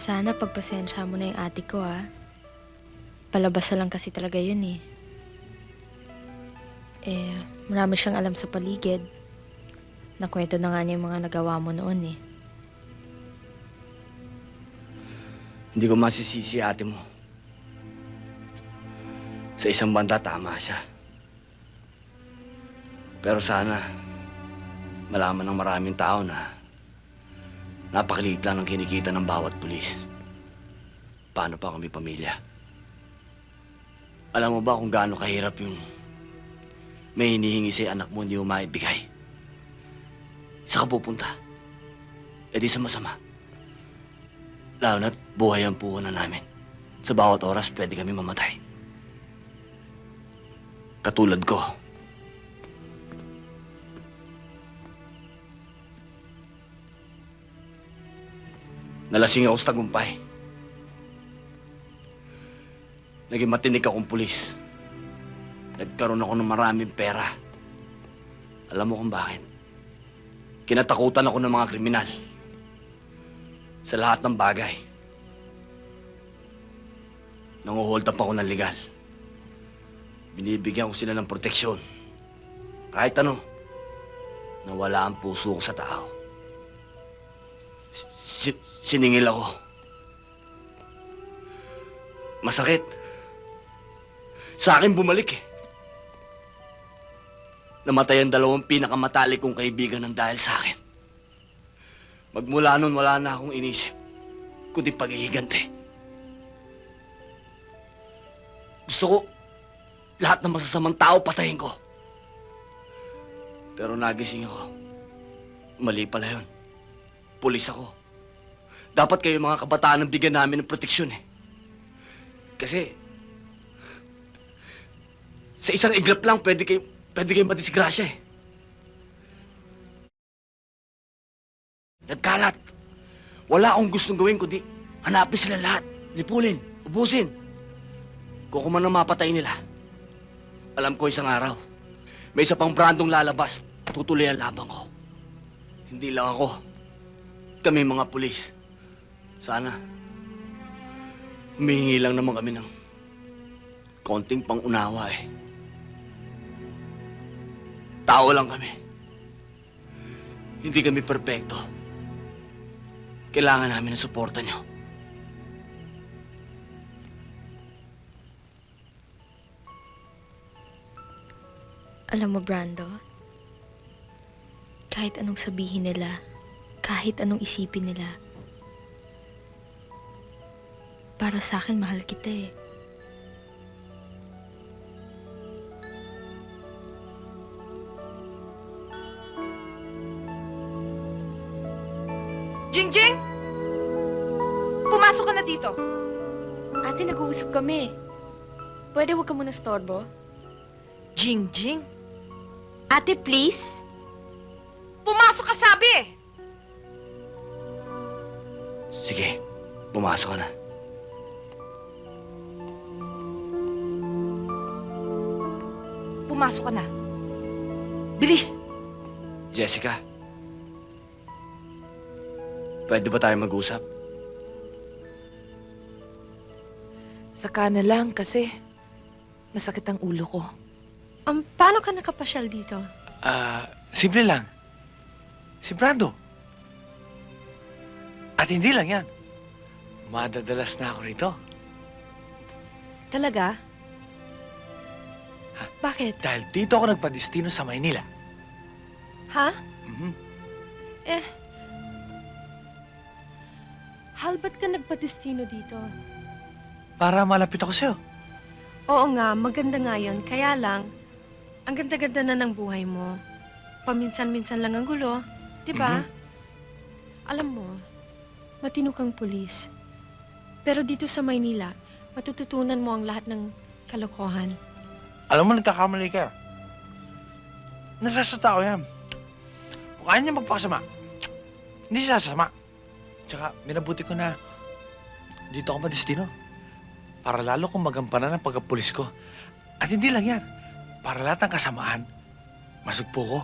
Sana pagpasensya mo na yung ate ko, ah. Palabas na lang kasi talaga yun, eh. Marami siyang alam sa paligid. Nakwento na nga niya yung mga nagawa mo noon, eh. Hindi ko masisisi ate mo. Sa isang banda, tama siya. Pero sana, malaman ng maraming tao na napakaliit lang ng kinikita ng bawat pulis. Paano pa kami pamilya? Alam mo ba kung gaano kahirap yung may hinihingi sa'yo anak mo hindi mo maibigay? Saan ka pupunta? E di sa masama. Lalo na't buhay ang puhunan namin. Sa bawat oras, pwede kami mamatay. Katulad ko. Nalasing ako sa tagumpay. Naging matinik akong pulis. Nagkaroon ako ng maraming pera. Alam mo kung bakit? Kinatakutan ako ng mga kriminal. Sa lahat ng bagay. Nanguhold up ako ng legal. Binibigyan ko sila ng proteksyon. Kahit ano. Nawala ang puso ko sa tao. Siningil ako. Masakit. Sa akin bumalik eh. Namatay ang dalawang pinakamatalik kong kaibigan ng dahil sa akin. Magmula nun, wala na akong inisip, kundi pag-iigante. Gusto ko, lahat ng masasamang tao patayin ko. Pero nagising ako. Mali pala yun. Pulis ako. Dapat kayo mga kabataan ang bigyan namin ng proteksyon eh. Kasi, sa isang iglap lang, pwede kayong madisgrasya eh. Nagkalat. Wala akong gustong gawin kundi hanapin sila lahat. Lipulin, ubusin. Kung ako man ang mapatay nila, alam ko isang araw, may isa pang brandong lalabas, tutuloy ang labang ko. Hindi lang ako. Kami mga pulis. Sana, humihingi lang naman kami ng konting pangunawa eh. Tao lang kami. Hindi kami perpekto. Kailangan namin ng suporta niyo. Alam mo, Brando, kahit anong sabihin nila, kahit anong isipin nila, para sa akin, mahal kita eh. Jingjing! Pumasok ka na dito. Ate, nag-uusap kami. Pwede huwag ka muna storbo? Jingjing? Ate, please? Pumasok ka sabi eh! Sige, pumasok ka na. Pumasok ka na. Bilis! Jessica, pwede ba tayo mag-usap? Saka na lang kasi masakit ang ulo ko. Paano ka nakapasyal dito? Simple lang. Si Brando. At hindi lang yan. Madadalas na ako rito. Talaga? Ha? Bakit? Dahil dito ako nagpadestino sa Maynila. Ha? Mhm. Hal, ba't ka nagpadestino dito? Para malapit ako sa'yo. Oo nga, maganda nga yun. Kaya lang, ang ganda-ganda na ng buhay mo. Paminsan-minsan lang ang gulo. Di ba? Alam mo, matino kang pulis. Pero dito sa Maynila, matututunan mo ang lahat ng kalokohan. Alam mo, nagkakamali ka. Nasa sa tao yan. Kung ayaw niya magpakasama, hindi siya sasama. Tsaka, minabuti ko na dito ako madestino. Para lalo kong magampanan ang pagkapulis ko. At hindi lang yan. Para lahat ng kasamaan, masugpo ko.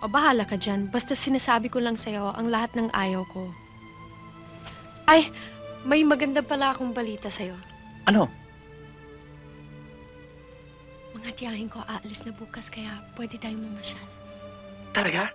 O bahala ka dyan. Basta sinasabi ko lang sa'yo ang lahat ng ayaw ko. Ay, may maganda pala akong balita sa'yo. Ano? Mga tiyahin ko aalis na bukas kaya pwede tayong mamasyal. Talaga?